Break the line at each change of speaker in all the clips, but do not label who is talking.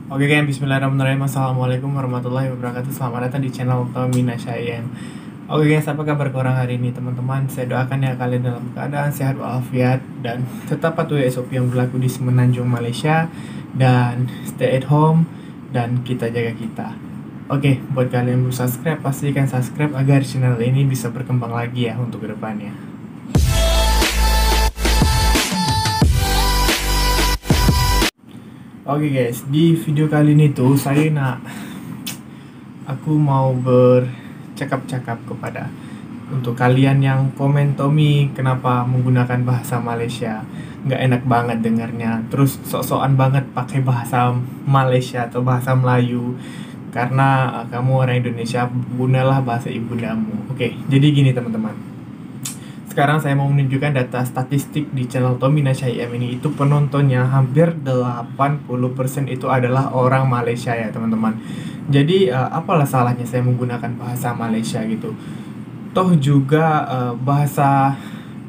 Oke guys, bismillahirrahmanirrahim. Assalamualaikum warahmatullahi wabarakatuh. Selamat datang di channel Tommy Nasyayan. Oke guys, apa kabar kurang hari ini teman-teman? Saya doakan ya kalian dalam keadaan sehat walafiat dan tetap patuhi SOP yang berlaku di Semenanjung Malaysia, dan stay at home dan kita jaga kita. Oke, buat kalian yang belum subscribe, pastikan subscribe agar channel ini bisa berkembang lagi ya untuk kedepannya. Oke guys, di video kali ini tuh aku mau bercakap-cakap kepada untuk kalian yang komen, Tommy kenapa menggunakan bahasa Malaysia, nggak enak banget dengarnya, terus sok-sokan banget pakai bahasa Malaysia atau bahasa Melayu karena kamu orang Indonesia, gunalah bahasa ibundamu. Oke, jadi gini teman-teman, sekarang saya mau menunjukkan data statistik di channel Tommy Nasyayan ini. Itu penontonnya hampir 80% itu adalah orang Malaysia ya teman-teman. Jadi apalah salahnya saya menggunakan bahasa Malaysia gitu. Toh juga bahasa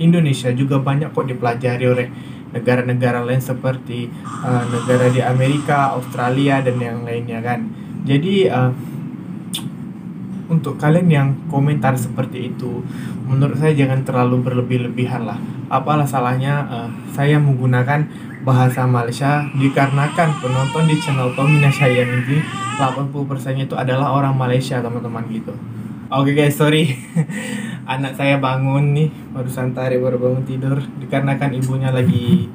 Indonesia juga banyak kok dipelajari oleh negara-negara lain seperti negara di Amerika, Australia, dan yang lainnya kan. Jadi untuk kalian yang komentar seperti itu, menurut saya jangan terlalu berlebih-lebihan lah. Apalah salahnya saya menggunakan bahasa Malaysia dikarenakan penonton di channel Tommy Nasyayan ini 80% itu adalah orang Malaysia teman-teman gitu. Oke guys, sorry. Anak saya bangun nih, baru bangun tidur dikarenakan ibunya lagi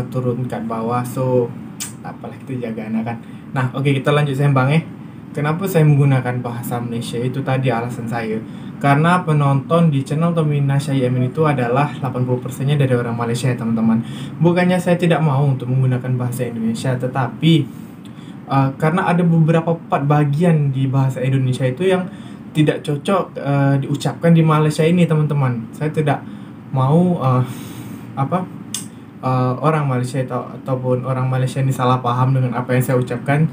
turun ke bawah, so apalah itu jaga anak kan. Nah, oke, kita lanjut sembang ya. Kenapa saya menggunakan bahasa Malaysia? Itu tadi alasan saya. Karena penonton di channel Tommy Nasyayan itu adalah 80%-nya dari orang Malaysia ya teman-teman. Bukannya saya tidak mau untuk menggunakan bahasa Indonesia, tetapi karena ada beberapa part bagian di bahasa Indonesia itu yang tidak cocok diucapkan di Malaysia ini teman-teman. Saya tidak mau orang Malaysia ataupun orang Malaysia ini salah paham dengan apa yang saya ucapkan,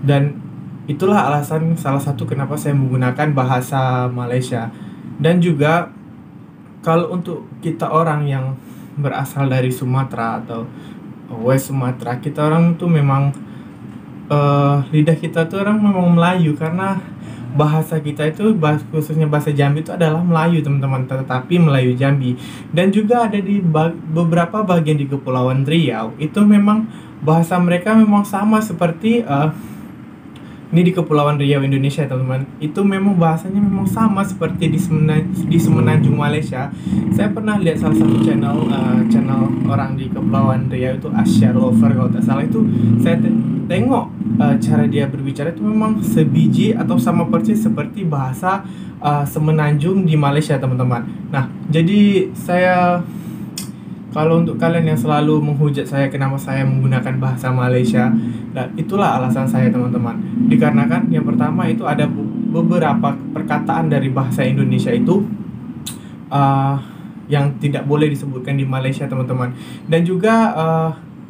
dan itulah alasan salah satu kenapa saya menggunakan bahasa Malaysia. Dan juga kalau untuk kita orang yang berasal dari Sumatera atau West Sumatera, kita orang tuh memang lidah kita tuh orang memang Melayu, karena bahasa kita itu khususnya bahasa Jambi itu adalah Melayu teman-teman, tetapi Melayu Jambi. Dan juga ada di beberapa bagian di Kepulauan Riau itu memang bahasa mereka memang sama seperti ini di Kepulauan Riau Indonesia teman-teman. Itu memang bahasanya memang sama seperti di Semenanjung Malaysia. Saya pernah lihat salah satu channel orang di Kepulauan Riau itu, Asia Lover kalau tak salah, itu saya tengok cara dia berbicara itu memang sebiji atau sama persis seperti bahasa Semenanjung di Malaysia teman-teman. Nah, jadi kalau untuk kalian yang selalu menghujat saya kenapa saya menggunakan bahasa Malaysia, nah itulah alasan saya teman-teman. Dikarenakan yang pertama itu ada beberapa perkataan dari bahasa Indonesia itu yang tidak boleh disebutkan di Malaysia teman-teman. Dan juga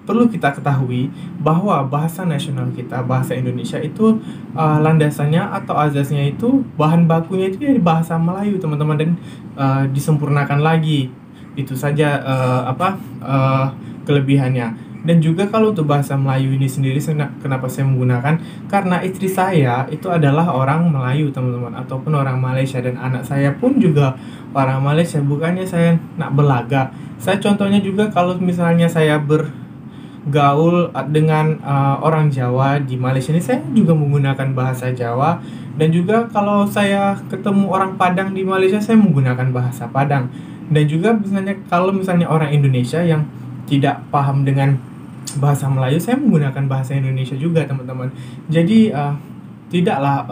perlu kita ketahui bahwa bahasa nasional kita, bahasa Indonesia itu landasannya atau azasnya itu bahan bakunya itu dari bahasa Melayu teman-teman, dan disempurnakan lagi. Itu saja kelebihannya. Dan juga kalau untuk bahasa Melayu ini sendiri, kenapa saya menggunakan, karena istri saya itu adalah orang Melayu teman-teman, ataupun orang Malaysia, dan anak saya pun juga orang Malaysia. Bukannya saya nak belaga, saya contohnya juga kalau misalnya saya bergaul dengan orang Jawa di Malaysia ini, saya juga menggunakan bahasa Jawa. Dan juga kalau saya ketemu orang Padang di Malaysia, saya menggunakan bahasa Padang. Dan juga kalau misalnya orang Indonesia yang tidak paham dengan bahasa Melayu, saya menggunakan bahasa Indonesia juga teman-teman. Jadi tidaklah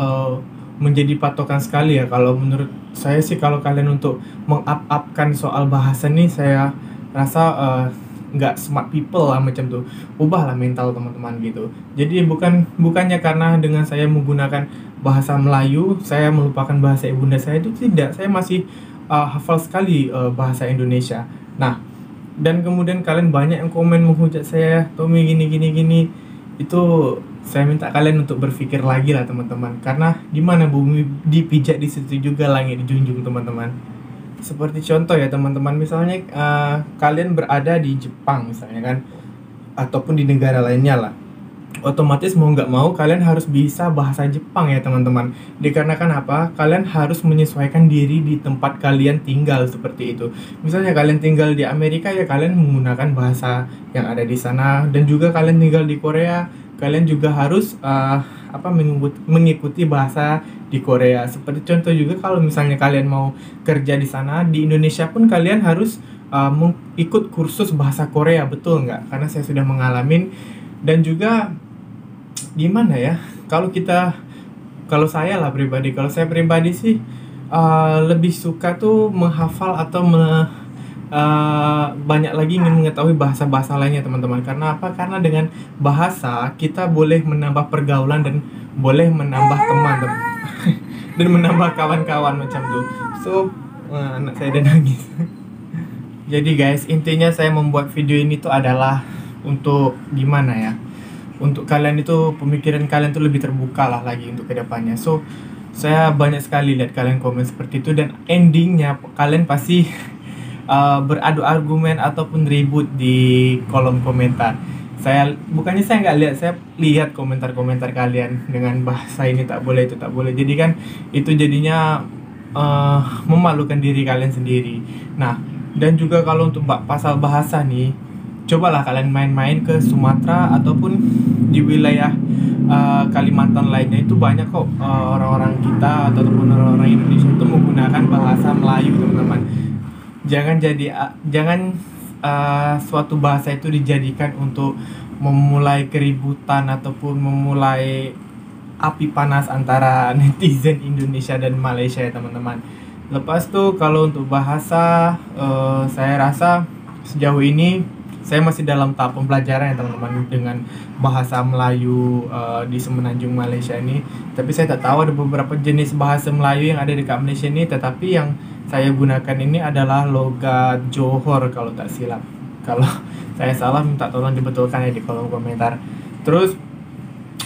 menjadi patokan sekali ya. Kalau menurut saya sih, kalau kalian untuk meng-up-upkan soal bahasa nih, saya rasa nggak smart people lah macam tuh. Ubahlah mental teman-teman gitu. Jadi bukannya karena dengan saya menggunakan bahasa Melayu saya melupakan bahasa ibunda saya, itu tidak. Saya masih hafal sekali bahasa Indonesia. Nah, dan kemudian kalian banyak yang komen menghujat saya, Tommy gini. Itu saya minta kalian untuk berpikir lagi lah teman-teman, karena di mana bumi dipijak di situ juga langit dijunjung teman-teman. Seperti contoh ya teman-teman, misalnya kalian berada di Jepang misalnya kan, ataupun di negara lainnya lah. otomatis mau nggak mau kalian harus bisa bahasa Jepang ya teman-teman. Dikarenakan apa? Kalian harus menyesuaikan diri di tempat kalian tinggal seperti itu. Misalnya kalian tinggal di Amerika ya kalian menggunakan bahasa yang ada di sana, dan juga kalian tinggal di Korea, kalian juga harus mengikuti bahasa di Korea. Seperti contoh juga kalau misalnya kalian mau kerja di sana di Indonesia pun kalian harus ikut kursus bahasa Korea, betul nggak? Karena saya sudah mengalami. Dan juga gimana ya, kalau saya lah pribadi, kalau saya pribadi sih lebih suka tuh menghafal atau banyak lagi ingin mengetahui bahasa-bahasa lainnya teman-teman. Karena apa? Karena dengan bahasa kita boleh menambah pergaulan dan boleh menambah teman dan menambah kawan-kawan macam tuh. So anak saya udah nangis. Jadi guys, intinya saya membuat video ini tuh adalah untuk gimana ya, untuk kalian itu pemikiran kalian tuh lebih terbuka lah lagi untuk kedepannya. So saya banyak sekali lihat kalian komen seperti itu, dan endingnya kalian pasti beradu argumen ataupun ribut di kolom komentar. Saya nggak lihat, saya lihat komentar-komentar kalian dengan bahasa ini tak boleh, itu tak boleh. Jadi kan itu jadinya memalukan diri kalian sendiri. Nah, dan juga kalau untuk pasal bahasa nih, cobalah kalian main-main ke Sumatera ataupun di wilayah Kalimantan lainnya, itu banyak kok orang-orang kita ataupun orang-orang Indonesia itu menggunakan bahasa Melayu teman-teman. Jangan suatu bahasa itu dijadikan untuk memulai keributan ataupun memulai api panas antara netizen Indonesia dan Malaysia ya teman-teman. Lepas tuh kalau untuk bahasa, saya rasa sejauh ini saya masih dalam tahap pembelajaran ya teman-teman dengan bahasa Melayu di Semenanjung Malaysia ini. Tapi saya tak tahu ada beberapa jenis bahasa Melayu yang ada di Malaysia ini, tetapi yang saya gunakan ini adalah logat Johor kalau tak silap. Kalau saya salah minta tolong dibetulkan ya di kolom komentar. Terus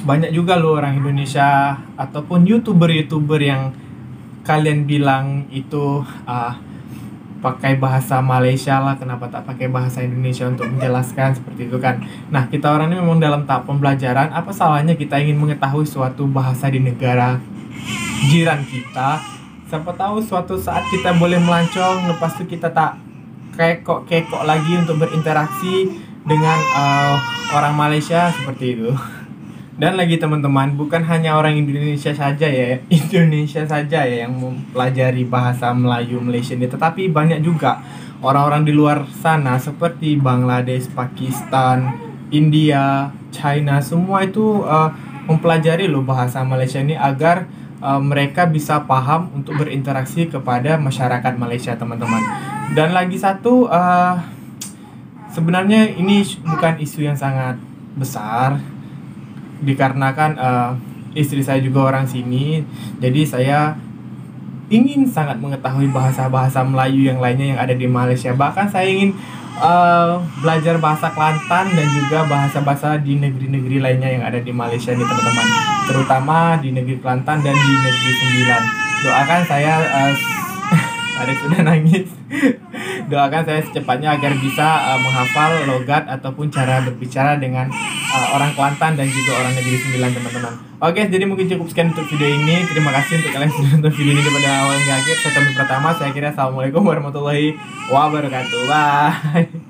banyak juga loh orang Indonesia ataupun YouTuber yang kalian bilang itu pakai bahasa Malaysia lah, kenapa tak pakai bahasa Indonesia untuk menjelaskan seperti itu kan. Nah, kita orang ini memang dalam tahap pembelajaran. Apa salahnya kita ingin mengetahui suatu bahasa di negara jiran kita? Siapa tahu suatu saat kita boleh melancong, lepas itu kita tak kekok lagi untuk berinteraksi dengan orang Malaysia seperti itu. Dan lagi teman-teman, bukan hanya orang Indonesia saja ya yang mempelajari bahasa Melayu Malaysia ini, tetapi banyak juga orang-orang di luar sana seperti Bangladesh, Pakistan, India, China, semua itu mempelajari loh bahasa Malaysia ini agar mereka bisa paham untuk berinteraksi kepada masyarakat Malaysia teman-teman. Dan lagi satu, sebenarnya ini bukan isu yang sangat besar, dikarenakan istri saya juga orang sini, jadi saya ingin sangat mengetahui bahasa-bahasa Melayu yang lainnya yang ada di Malaysia. Bahkan saya ingin belajar bahasa Kelantan dan juga bahasa-bahasa di negeri-negeri lainnya yang ada di Malaysia nih teman-teman, terutama di negeri Kelantan dan di negeri Sembilan. Doakan saya ada sudah nangis. Doakan saya secepatnya agar bisa menghafal logat ataupun cara berbicara dengan orang Kelantan dan juga orang negeri Sembilan teman-teman. Oke, jadi mungkin cukup sekian untuk video ini. Terima kasih untuk kalian yang sudah nonton video ini daripada awal hingga akhir. Saya Tommy Pratama, saya kira assalamualaikum warahmatullahi wabarakatuh. Bye.